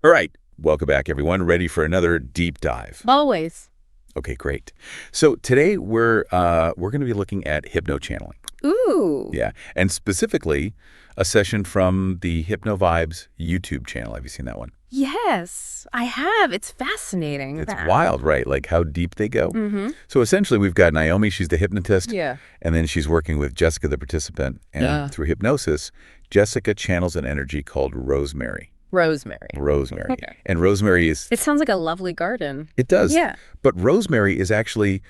All right, welcome back, everyone. Ready for another deep dive? Always. Okay, great. So today we're going to be looking at hypno-channeling. Ooh. Yeah, and specifically a session from the Hypnovibes YouTube channel. Have you seen that one? Yes, I have. It's fascinating. It's wild, right? Like how deep they go. Mm-hmm. So essentially, we've got Naomi. She's the hypnotist. Yeah. And then she's working with Jessica, the participant. And through hypnosis, Jessica channels an energy called Rosemary. Rosemary. Rosemary. Okay. And Rosemary is... It sounds like a lovely garden. It does. Yeah. But Rosemary is actually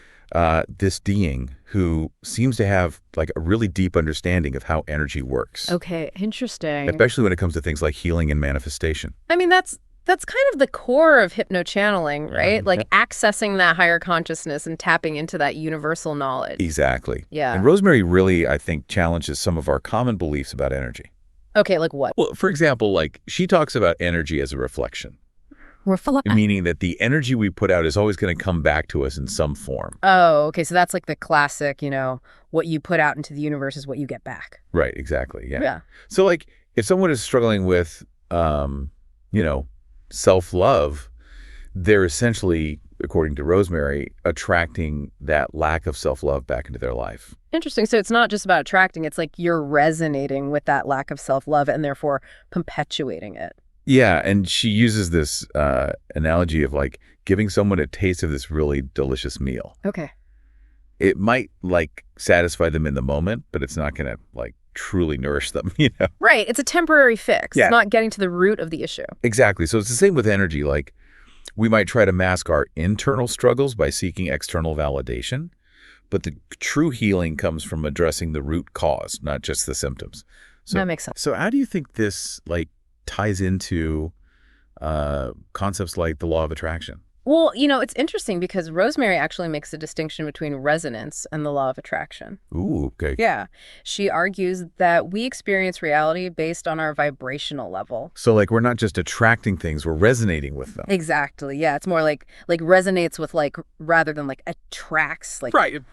this being who seems to have like a really deep understanding of how energy works. Okay, interesting. Especially when it comes to things like healing and manifestation. I mean, that's kind of the core of hypno-channeling, right? Like accessing that higher consciousness and tapping into that universal knowledge. Exactly. Yeah. And Rosemary really, I think, challenges some of our common beliefs about energy. Okay, like what? Well, for example, like she talks about energy as a reflection. Meaning that the energy we put out is always going to come back to us in some form. Oh, okay. So that's like the classic, what you put out into the universe is what you get back. Right, exactly. Yeah. Yeah. So like if someone is struggling with, self-love, they're essentially, according to Rosemary, attracting that lack of self-love back into their life. Interesting. So it's not just about attracting. It's like you're resonating with that lack of self-love and therefore perpetuating it. Yeah, and she uses this analogy of like giving someone a taste of this really delicious meal. Okay. It might like satisfy them in the moment, but it's not going to like truly nourish them, Right. It's a temporary fix. Yeah. It's not getting to the root of the issue. Exactly. So it's the same with energy. Like we might try to mask our internal struggles by seeking external validation, but the true healing comes from addressing the root cause, not just the symptoms. So, that makes sense. So how do you think this like ties into concepts like the law of attraction? Well, it's interesting because Rosemary actually makes a distinction between resonance and the law of attraction. Ooh, okay. Yeah. She argues that we experience reality based on our vibrational level. So like we're not just attracting things, we're resonating with them. Exactly. Yeah. It's more like resonates with rather than like attracts. Right.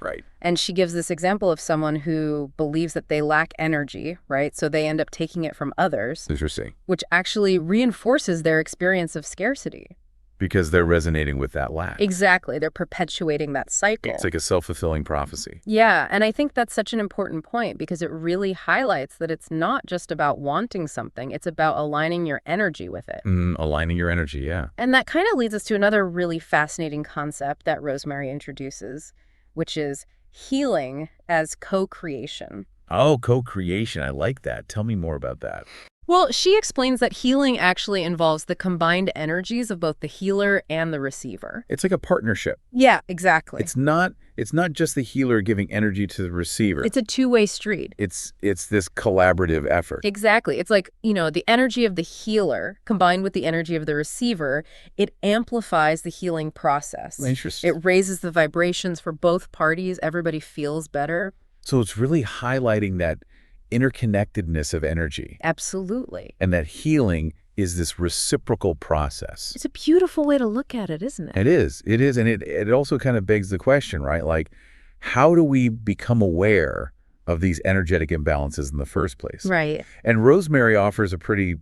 And she gives this example of someone who believes that they lack energy, right? So they end up taking it from others. Interesting. Which actually reinforces their experience of scarcity. Because they're resonating with that lack. Exactly. They're perpetuating that cycle. It's like a self-fulfilling prophecy. Yeah. And I think that's such an important point because it really highlights that it's not just about wanting something. It's about aligning your energy with it. Aligning your energy, yeah. And that kind of leads us to another really fascinating concept that Rosemary introduces, which is healing as co-creation. Oh, co-creation. I like that. Tell me more about that. Well, she explains that healing actually involves the combined energies of both the healer and the receiver. It's like a partnership. Yeah, exactly. It's not just the healer giving energy to the receiver. It's a two-way street. It's this collaborative effort. Exactly. It's like, the energy of the healer combined with the energy of the receiver, it amplifies the healing process. Interesting. It raises the vibrations for both parties. Everybody feels better. So it's really highlighting that interconnectedness of energy. Absolutely. And that healing is this reciprocal process. It's a beautiful way to look at it, isn't it? It is. And it also kind of begs the question, right? Like, how do we become aware of these energetic imbalances in the first place? Right. And Rosemary offers a pretty,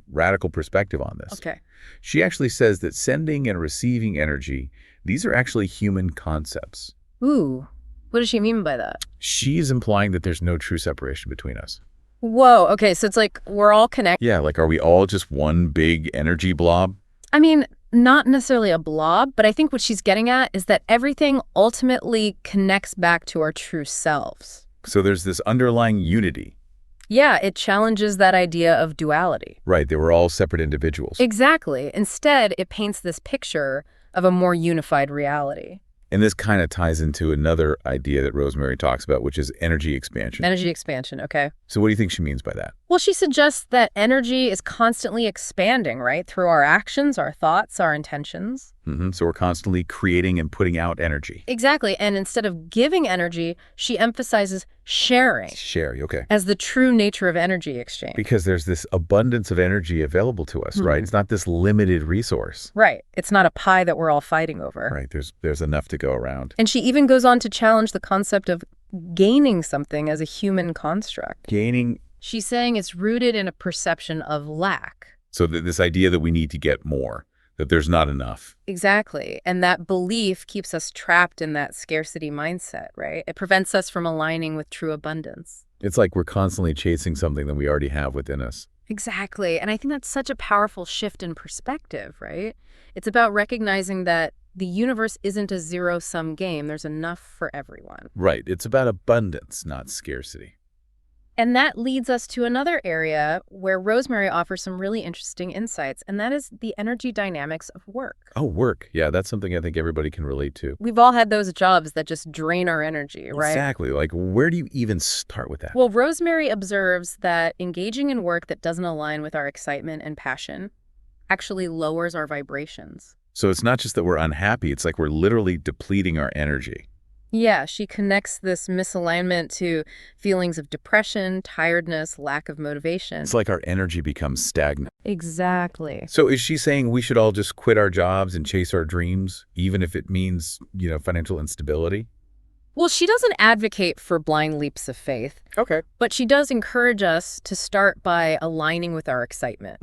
radical perspective on this. Okay. She actually says that sending and receiving energy, these are actually human concepts. Ooh. What does she mean by that? She's implying that there's no true separation between us. Whoa. Okay. So it's like we're all connected. Yeah. Like, are we all just one big energy blob? I mean, not necessarily a blob, but I think what she's getting at is that everything ultimately connects back to our true selves. So there's this underlying unity. Yeah. It challenges that idea of duality. Right. They were all separate individuals. Exactly. Instead, it paints this picture of a more unified reality. And this kind of ties into another idea that Rosemary talks about, which is energy expansion. Energy expansion, okay. So what do you think she means by that? Well, she suggests that energy is constantly expanding, right? Through our actions, our thoughts, our intentions. So we're constantly creating and putting out energy. Exactly. And instead of giving energy, she emphasizes sharing. Sharing, okay. As the true nature of energy exchange. Because there's this abundance of energy available to us, right? It's not this limited resource. Right. It's not a pie that we're all fighting over. Right. There's enough to go around. And she even goes on to challenge the concept of gaining something as a human construct. Gaining. She's saying it's rooted in a perception of lack. So this idea that we need to get more, that there's not enough. Exactly. And that belief keeps us trapped in that scarcity mindset, right? It prevents us from aligning with true abundance. It's like we're constantly chasing something that we already have within us. Exactly. And I think that's such a powerful shift in perspective, right? It's about recognizing that the universe isn't a zero-sum game. There's enough for everyone. Right. It's about abundance, not scarcity. And that leads us to another area where Rosemary offers some really interesting insights, and that is the energy dynamics of work. Oh, work. Yeah, that's something I think everybody can relate to. We've all had those jobs that just drain our energy, right? Exactly. Like, where do you even start with that? Well, Rosemary observes that engaging in work that doesn't align with our excitement and passion actually lowers our vibrations. So it's not just that we're unhappy, it's like we're literally depleting our energy. Yeah, she connects this misalignment to feelings of depression, tiredness, lack of motivation. It's like our energy becomes stagnant. Exactly. So is she saying we should all just quit our jobs and chase our dreams, even if it means, financial instability? Well, she doesn't advocate for blind leaps of faith, Okay. but she does encourage us to start by aligning with our excitement,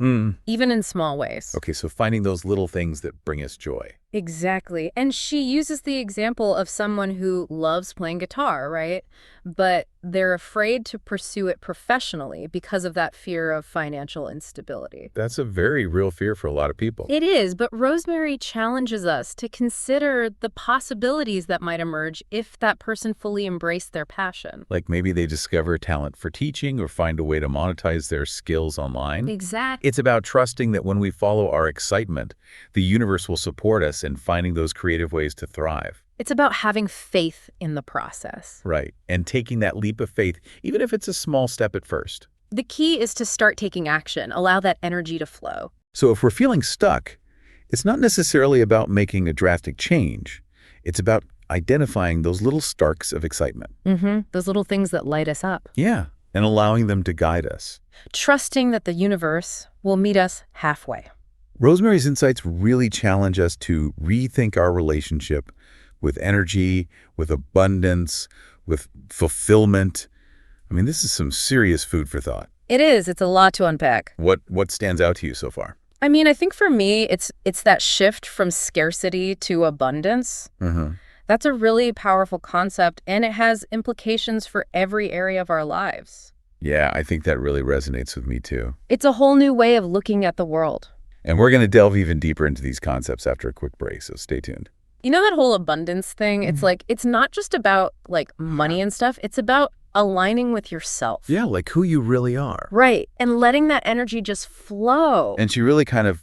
even in small ways. Okay, so finding those little things that bring us joy. Exactly. And she uses the example of someone who loves playing guitar, right? But they're afraid to pursue it professionally because of that fear of financial instability. That's a very real fear for a lot of people. It is, but Rosemary challenges us to consider the possibilities that might emerge if that person fully embraced their passion. Like maybe they discover a talent for teaching or find a way to monetize their skills online. Exactly. It's about trusting that when we follow our excitement, the universe will support us in finding those creative ways to thrive. It's about having faith in the process. Right. And taking that leap of faith, even if it's a small step at first. The key is to start taking action, allow that energy to flow. So if we're feeling stuck, it's not necessarily about making a drastic change. It's about identifying those little sparks of excitement. Those little things that light us up. Yeah. And allowing them to guide us. Trusting that the universe will meet us halfway. Rosemary's insights really challenge us to rethink our relationship with energy, with abundance, with fulfillment. I mean, this is some serious food for thought. It is. It's a lot to unpack. What stands out to you so far? I mean, I think for me, it's that shift from scarcity to abundance. That's a really powerful concept, and it has implications for every area of our lives. Yeah, I think that really resonates with me too. It's a whole new way of looking at the world. And we're going to delve even deeper into these concepts after a quick break, so stay tuned. You know that whole abundance thing? It's like, it's not just about money and stuff. It's about aligning with yourself. Yeah, like who you really are. Right. And letting that energy just flow. And she really kind of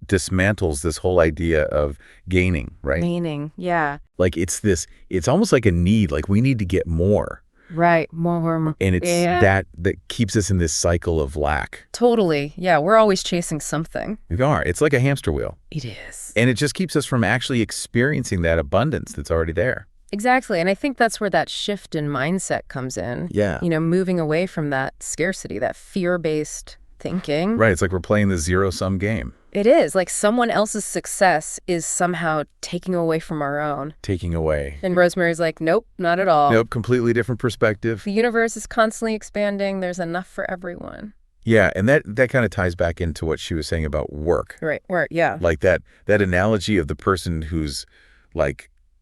dismantles this whole idea of gaining, right? Meaning, yeah. Like it's almost like a need, like we need to get more. Right. More. And it's that keeps us in this cycle of lack. Totally. Yeah, we're always chasing something. We are. It's like a hamster wheel. It is. And it just keeps us from actually experiencing that abundance that's already there. Exactly. And I think that's where that shift in mindset comes in. Yeah. Moving away from that scarcity, that fear-based thinking. Right. It's like we're playing the zero-sum game. It is. Like someone else's success is somehow taking away from our own. Taking away. And Rosemary's like, nope, not at all. Nope, completely different perspective. The universe is constantly expanding. There's enough for everyone. Yeah, and that kind of ties back into what she was saying about work. Right. Work, yeah. Like that analogy of the person who's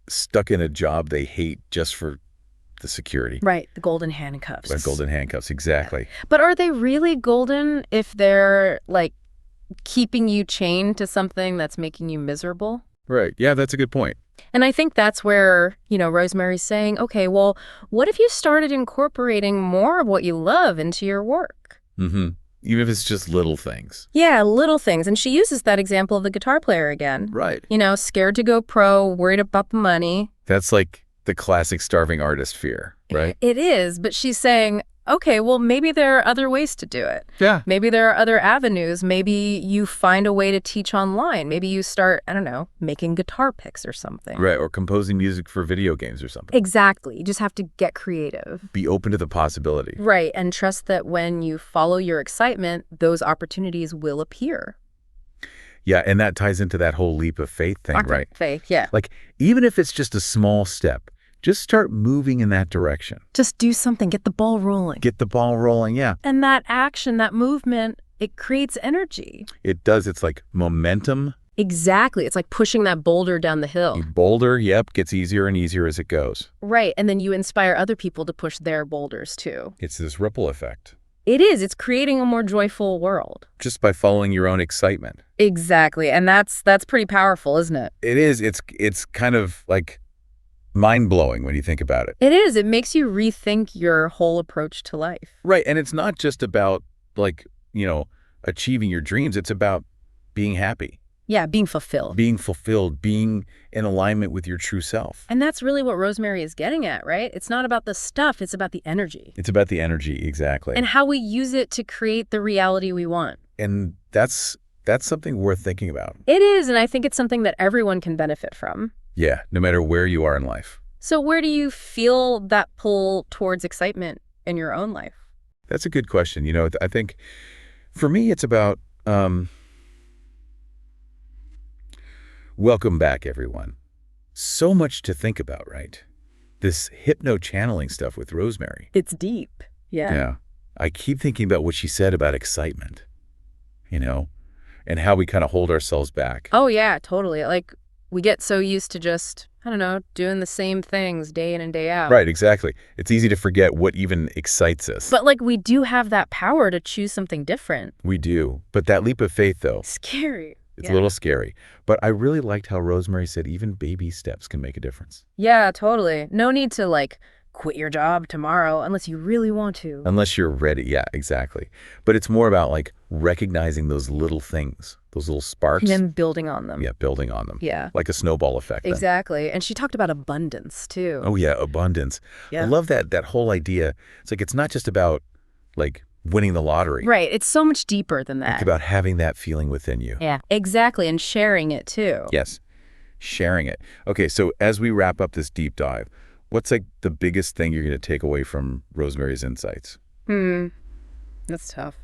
stuck in a job they hate just for the security. Right. The golden handcuffs. The golden handcuffs, exactly. But are they really golden if they're keeping you chained to something that's making you miserable? Right. Yeah, that's a good point. And I think that's where, Rosemary's saying, okay, well, what if you started incorporating more of what you love into your work? Even if it's just little things. Yeah, little things. And she uses that example of the guitar player again. Right. Scared to go pro, worried about the money. That's like the classic starving artist fear, right? It is, but she's saying, okay, well, maybe there are other ways to do it. Yeah. Maybe there are other avenues. Maybe you find a way to teach online. Maybe you start, I don't know, making guitar picks or something. Right, or composing music for video games or something. Exactly. You just have to get creative. Be open to the possibility. Right, and trust that when you follow your excitement, those opportunities will appear. Yeah, and that ties into that whole leap of faith thing, right? Faith, yeah. Like, even if it's just a small step, just start moving in that direction. Just do something. Get the ball rolling. Get the ball rolling, yeah. And that action, that movement it creates energy. It does. It's like momentum. Exactly. It's like pushing that boulder down the hill. A boulder, yep, gets easier and easier as it goes. Right. And then you inspire other people to push their boulders too. It's this ripple effect. It is. It's creating a more joyful world. Just by following your own excitement. Exactly. And that's pretty powerful, isn't it? It is. It's kind of like mind-blowing when you think about it. It is. It makes you rethink your whole approach to life. Right. And it's not just about achieving your dreams. It's about being happy. Yeah, being fulfilled. Being fulfilled, being in alignment with your true self. And that's really what Rosemary is getting at, right? It's not about the stuff, it's about the energy. It's about the energy, exactly. And how we use it to create the reality we want. And that's something worth thinking about. It is, and I think it's something that everyone can benefit from. Yeah, no matter where you are in life. So where do you feel that pull towards excitement in your own life? That's a good question. I think for me it's about welcome back, everyone. So much to think about, right? This hypno-channeling stuff with Rosemary. It's deep. Yeah. Yeah. I keep thinking about what she said about excitement, and how we kind of hold ourselves back. Oh, yeah, totally. Like, we get so used to just, doing the same things day in and day out. Right, exactly. It's easy to forget what even excites us. But, we do have that power to choose something different. We do. But that leap of faith, though. Scary. It's a little scary. But I really liked how Rosemary said even baby steps can make a difference. Yeah, totally. No need to, quit your job tomorrow unless you really want to. Unless you're ready. Yeah, exactly. But it's more about, recognizing those little things, those little sparks. And then building on them. Yeah, building on them. Yeah. Like a snowball effect. Then. Exactly. And she talked about abundance, too. Oh, yeah, abundance. Yeah. I love that whole idea. It's it's not just about, winning the lottery. Right. It's so much deeper than that. It's about having that feeling within you. Yeah, exactly. And sharing it, too. Yes, sharing it. Okay, so as we wrap up this deep dive, what's the biggest thing you're going to take away from Rosemary's insights? That's tough.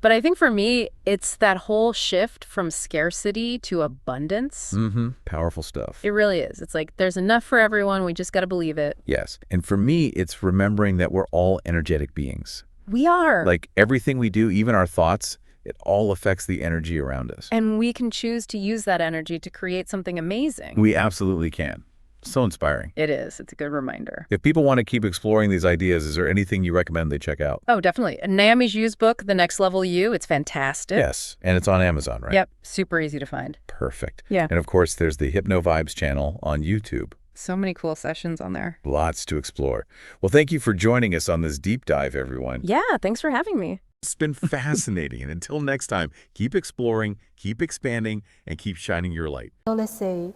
But I think for me, it's that whole shift from scarcity to abundance. Mm-hmm. Powerful stuff. It really is. It's there's enough for everyone. We just got to believe it. Yes. And for me, it's remembering that we're all energetic beings. We are. Everything we do, even our thoughts, it all affects the energy around us. And we can choose to use that energy to create something amazing. We absolutely can. So inspiring. It is. It's a good reminder. If people want to keep exploring these ideas, is there anything you recommend they check out? Oh, definitely. Naomi's used book, The Next Level You. It's fantastic. Yes. And it's on Amazon, right? Yep. Super easy to find. Perfect. Yeah. And of course, there's the Hypno Vibes channel on YouTube. So many cool sessions on there. Lots to explore. Well, thank you for joining us on this deep dive, everyone. Yeah, thanks for having me. It's been fascinating. And until next time, keep exploring, keep expanding, and keep shining your light. So let's say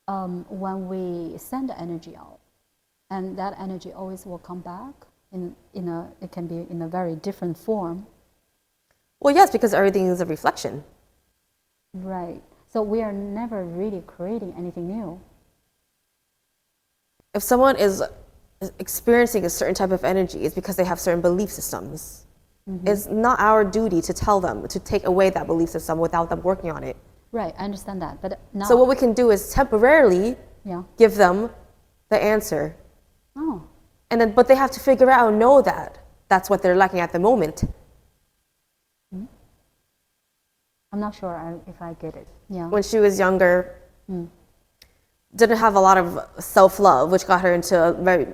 when we send the energy out, and that energy always will come back it can be in a very different form. Well, yes, because everything is a reflection. Right. So we are never really creating anything new. If someone is experiencing a certain type of energy, it's because they have certain belief systems. Mm-hmm. It's not our duty to tell them to take away that belief system without them working on it. Right, I understand that. But now, so what we can do is temporarily give them the answer. Oh. But they have to figure out and know that that's what they're lacking at the moment. Mm-hmm. I'm not sure if I get it. Yeah. When she was younger, didn't have a lot of self-love, which got her into very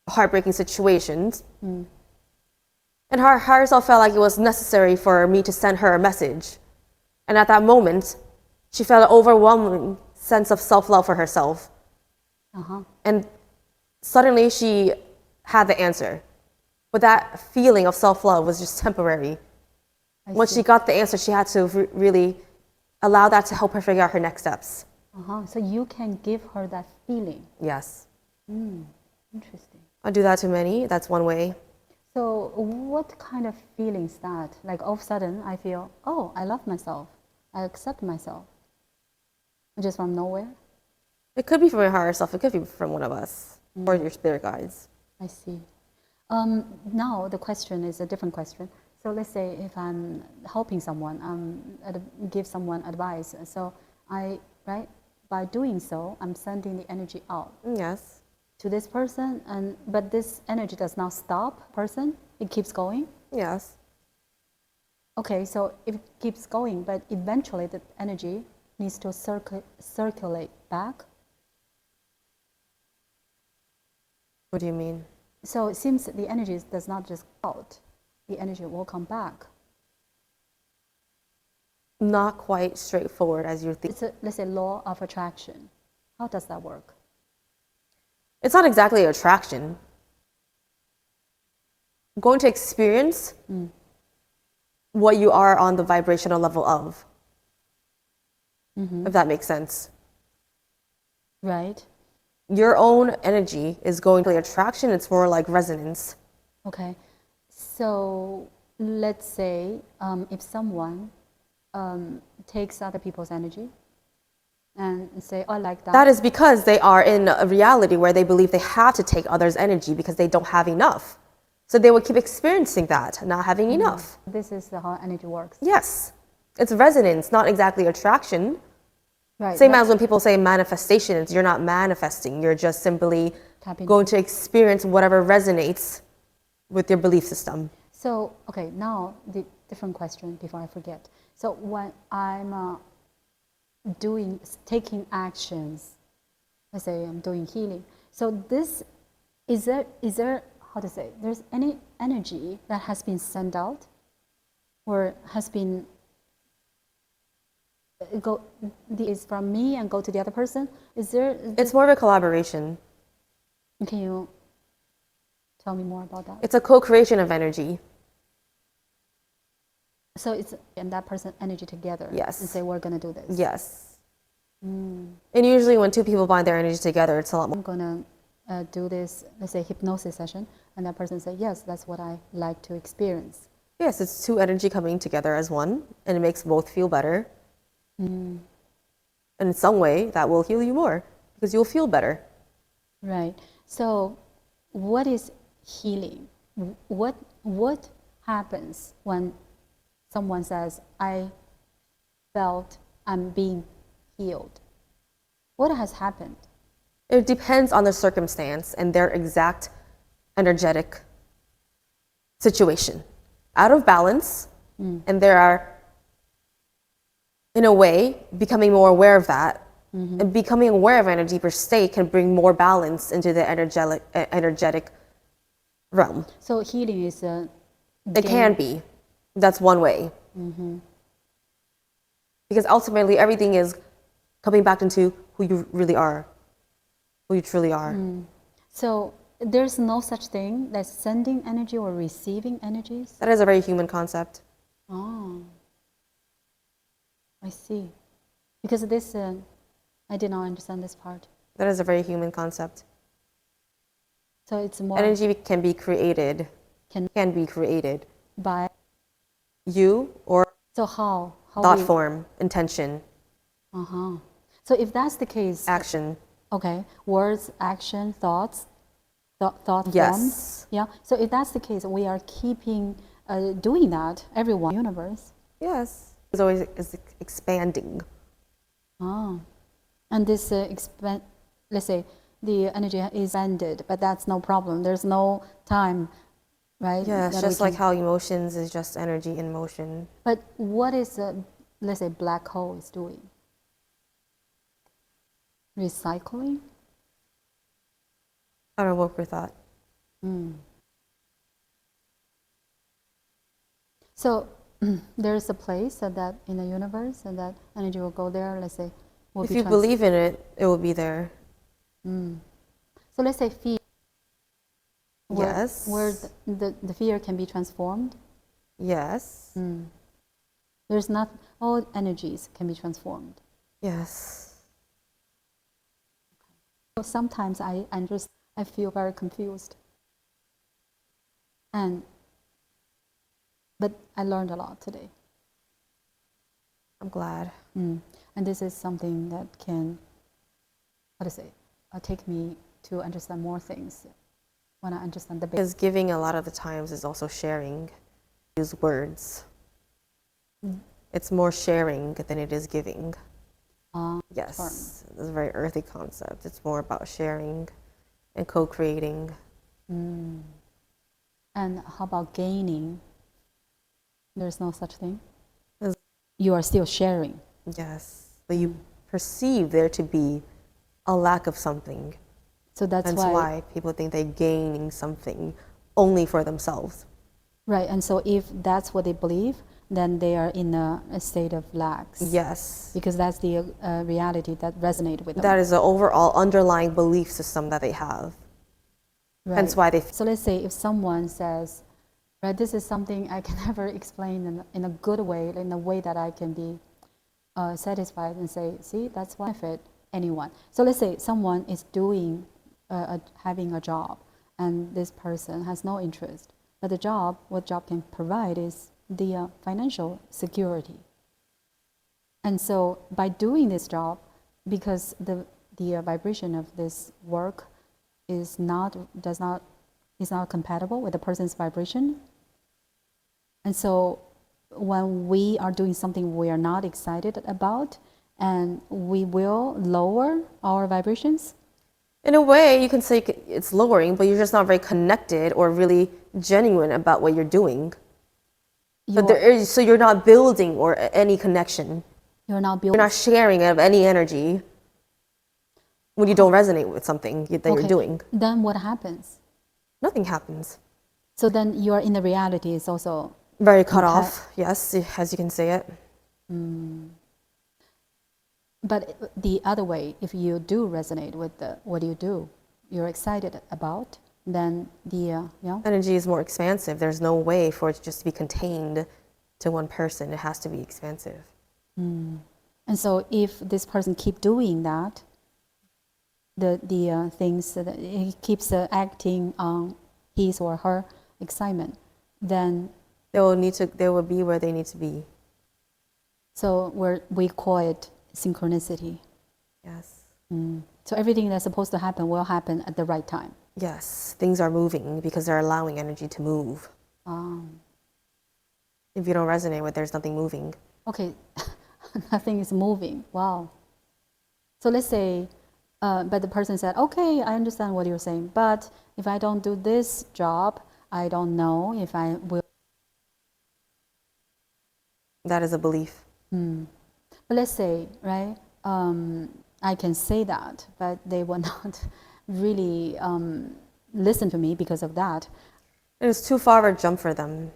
heartbreaking situations. And her higher self felt like it was necessary for me to send her a message. And at that moment, she felt an overwhelming sense of self-love for herself. And suddenly she had the answer. But that feeling of self-love was just temporary. Once she got the answer, she had to really allow that to help her figure out her next steps. So you can give her that feeling. Yes. Interesting. I do that to many. That's one way. So what kind of feeling is that? All of a sudden I feel, oh, I love myself. I accept myself. Just from nowhere? It could be from your higher self. It could be from one of us or your spirit guides. I see. Now the question is a different question. So let's say if I'm helping someone, give someone advice. So by doing so, I'm sending the energy out. Yes. To this person, but this energy does not stop person. It keeps going. Yes. Okay, so it keeps going, but eventually the energy needs to circulate back. What do you mean? So it seems that the energy does not just go out, the energy will come back. Not quite straightforward as you think. It's a, let's say, law of attraction. How does that work? It's not exactly attraction. Going to experience what you are on the vibrational level of. If that makes sense. Right? Your own energy is going to attraction, it's more like resonance. Okay. So let's say if someone takes other people's energy and say, oh, I like that. That is because they are in a reality where they believe they have to take others' energy because they don't have enough. So they will keep experiencing that, not having enough. This is how energy works. Yes. It's resonance, not exactly attraction. Right. Same as when people say manifestations, you're not manifesting, you're just simply going to experience whatever resonates with your belief system. So, okay, now the different question before I forget. So when I'm taking actions, let's say I'm doing healing. So this, is there, how to say, there's any energy that has been sent out or has been, is from me and go to the other person? Is there? It's more of a collaboration. Can you tell me more about that? It's a co-creation of energy. So it's and that person energy together. Yes. And say we're gonna do this. Yes. And usually when two people bind their energy together, it's a lot more. I'm gonna do this, let's say hypnosis session, and that person say yes, that's what I like to experience. Yes, it's two energy coming together as one, and it makes both feel better. And in some way, that will heal you more because you'll feel better. Right. So, what is healing? What happens when someone says, "I felt I'm being healed"? What has happened? It depends on the circumstance and their exact energetic situation. Out of balance, and there are, in a way, becoming more aware of that, and becoming aware of energy per se can bring more balance into the energetic realm. So healing is It can be. That's one way. Because ultimately, everything is coming back into who you really are, who you truly are. So there's no such thing as sending energy or receiving energies? That is a very human concept. Oh, I see. Because this, I did not understand this part. That is a very human concept. So it's more Energy can be created, can be created. by. You or So how thought we, form, intention, So if that's the case, action. okay, words, action, thoughts, thought Yes. forms. Yeah. So if that's the case, we are keeping doing that. Everyone, universe. Yes. It's always expanding. Oh, and this let's say the energy is expanded, but that's no problem. There's no time, right? Yeah, it's that we just like can- how emotions is just energy in motion. But what is let's say black hole is doing? Recycling. I don't work with that. So there's a place that in the universe and that energy will go there. Let's say will If be you believe in it, it will be there. So let's say fear. Yes. Where the fear can be transformed. Yes. There's not all energies can be transformed. Yes. So sometimes I feel very confused. But I learned a lot today. I'm glad. And this is something that can, how to say, take me to understand more things when I understand the Because giving a lot of the times is also sharing. Use words. It's more sharing than it is giving. Yes, it's a very earthy concept. It's more about sharing and co-creating. And how about gaining? There's no such thing. Yes. You are still sharing. Yes, but you perceive there to be a lack of something. So that's That's why people think they're gaining something only for themselves. Right, and so if that's what they believe, then they are in a state of lack. Yes. Because that's the reality that resonates with them. That is the overall underlying belief system that they have. Right. Hence why they... So let's say if someone says, right, this is something I can never explain in a good way, in a way that I can be satisfied and say, see, that's why I benefit anyone. So let's say someone is doing, having a job, and this person has no interest. But the job, what job can provide is the financial security. And so by doing this job, because the vibration of this work is not compatible with the person's vibration. And so when we are doing something we are not excited about, and we will lower our vibrations. In a way, you can say it's lowering, but you're just not very connected or really genuine about what you're doing. So you're not building or any connection. You're not building. You're not sharing of any energy when you don't resonate with something that you're doing. Then what happens? Nothing happens. So then you are in the reality is also very cut off. Yes, as you can say it. But the other way, if you do resonate with what you do, you're excited about, then the energy is more expansive. There's no way for it to just be contained to one person. It has to be expansive. And so if this person keep doing that, the things that he keeps acting on his or her excitement, then they will be where they need to be. So we call it synchronicity. Yes. So everything that's supposed to happen will happen at the right time. Yes, things are moving because they're allowing energy to move. If you don't resonate with, there's nothing moving. Okay, nothing is moving. Wow. So let's say, but the person said, okay, I understand what you're saying, but if I don't do this job, I don't know if I will. That is a belief. But let's say, right, I can say that, but they will not really listen to me because of that. It is too far of a jump for them.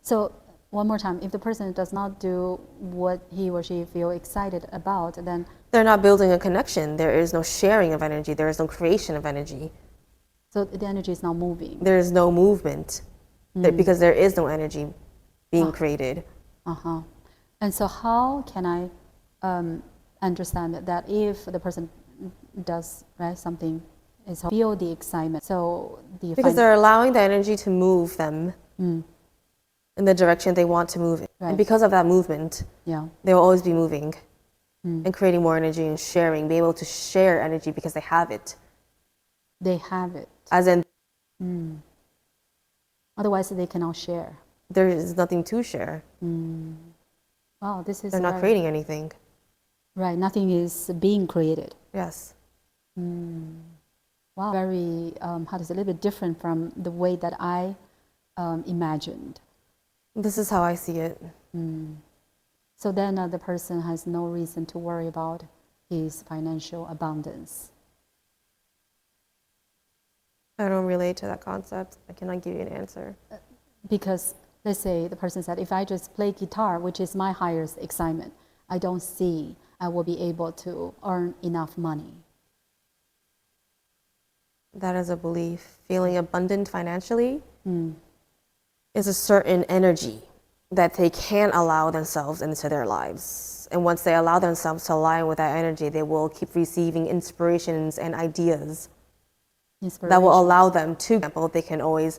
So one more time, if the person does not do what he or she feel excited about, then they're not building a connection. There is no sharing of energy. There is no creation of energy. So the energy is not moving. There is no movement because there is no energy being created. And so how can I understand that if the person does something, is feel the excitement? So because they're allowing the energy to move them in the direction they want to move in. Right. And because of that movement, they will always be moving and creating more energy and sharing, be able to share energy because they have it. They have it. As in, otherwise they cannot share. There is nothing to share. Wow, this is they're not creating anything. Right, nothing is being created. Yes. Wow, very, how to say, a little bit different from the way that I imagined. This is how I see it. So then the person has no reason to worry about his financial abundance. I don't relate to that concept. I cannot give you an answer. Because let's say the person said, if I just play guitar, which is my highest excitement, I don't see I will be able to earn enough money. That is a belief. Feeling abundant financially is a certain energy that they can allow themselves into their lives. And once they allow themselves to align with that energy, they will keep receiving inspirations and ideas that will allow them to, for example, they can always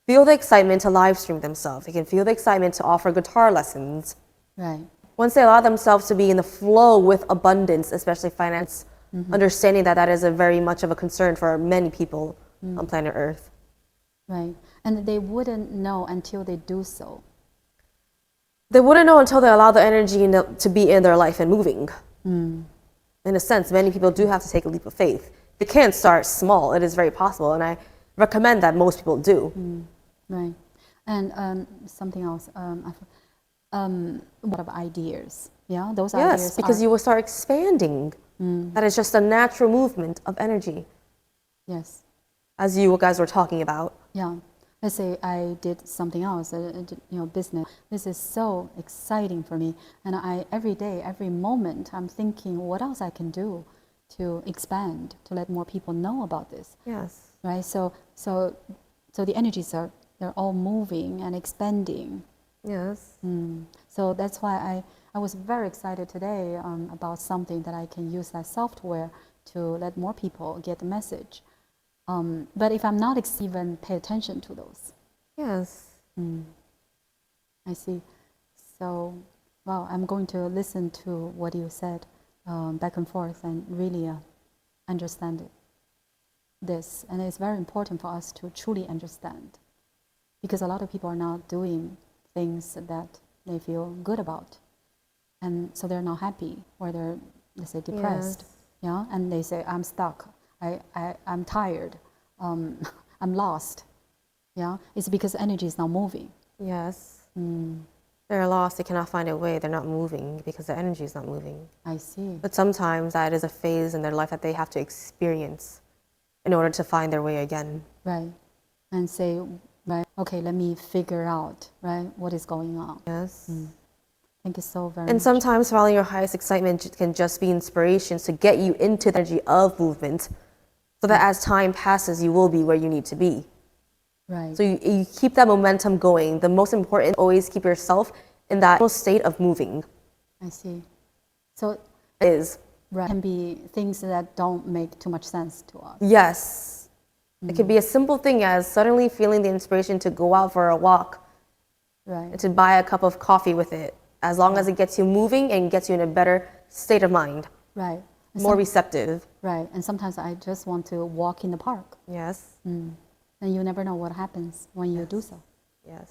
feel the excitement to live stream themselves. They can feel the excitement to offer guitar lessons. Right. Once they allow themselves to be in the flow with abundance, especially finance, understanding that that is a very much of a concern for many people on planet Earth. Right. And they wouldn't know until they do so. They wouldn't know until they allow the energy to be in their life and moving. In a sense, many people do have to take a leap of faith. They can start small. It is very possible. And I recommend that most people do. Right. And something else, a lot of ideas. Yeah, those Yes, ideas because are, you will start expanding. That is just a natural movement of energy, yes, as you guys were talking about. yeah. Let's say I did something else, business. This is so exciting for me, and every day, every moment, I'm thinking what else I can do to expand, to let more people know about this. Yes. Right. So the energies they're all moving and expanding. Yes. So that's why I was very excited today about something that I can use that software to let more people get the message. But if I'm not even pay attention to those, Yes. I see. So, well, I'm going to listen to what you said back and forth and really understand this. And it's very important for us to truly understand, because a lot of people are not doing things that they feel good about. And so they're not happy, or they're, let's say, depressed. Yes. Yeah, and they say, I'm stuck, I'm tired, I'm lost. Yeah, it's because energy is not moving. Yes. They're lost, they cannot find a way, they're not moving because the energy is not moving. I see. But sometimes that is a phase in their life that they have to experience in order to find their way again. Right. And say, right, okay, let me figure out, right, what is going on. Yes. Thank you so very And much. sometimes following your highest excitement can just be inspirations to get you into the energy of movement, so that as time passes, you will be where you need to be. Right. So you keep that momentum going. The most important, always keep yourself in that state of moving. I see. So Is right, can be things that don't make too much sense to us. yes. It could be a simple thing as suddenly feeling the inspiration to go out for a walk, Right. and to buy a cup of coffee with it, as long as it gets you moving and gets you in a better state of mind, Right. And more receptive. right. And sometimes I just want to walk in the park. Yes. And you never know what happens when you do so. Yes.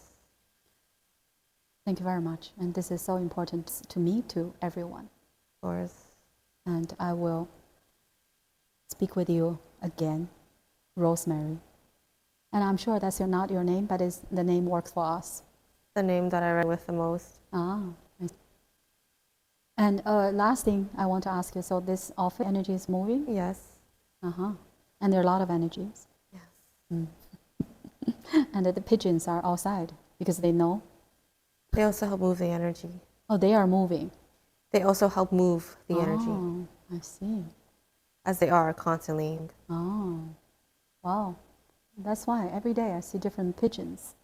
Thank you very much. And this is so important to me, to everyone. Of course. And I will speak with you again, Rosemary. And I'm sure that's not your name, but the name works for us. The name that I read with the most. Ah. I see. And last thing I want to ask you, so this office energy is moving? Yes. Uh-huh. And there are a lot of energies. Yes. And the pigeons are outside because they know. They also help move the energy. Oh, they are moving. They also help move the energy, Oh, I see. as they are constantly. Oh, wow. That's why every day I see different pigeons.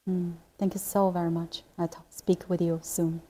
Thank you so very much. I'll speak with you soon.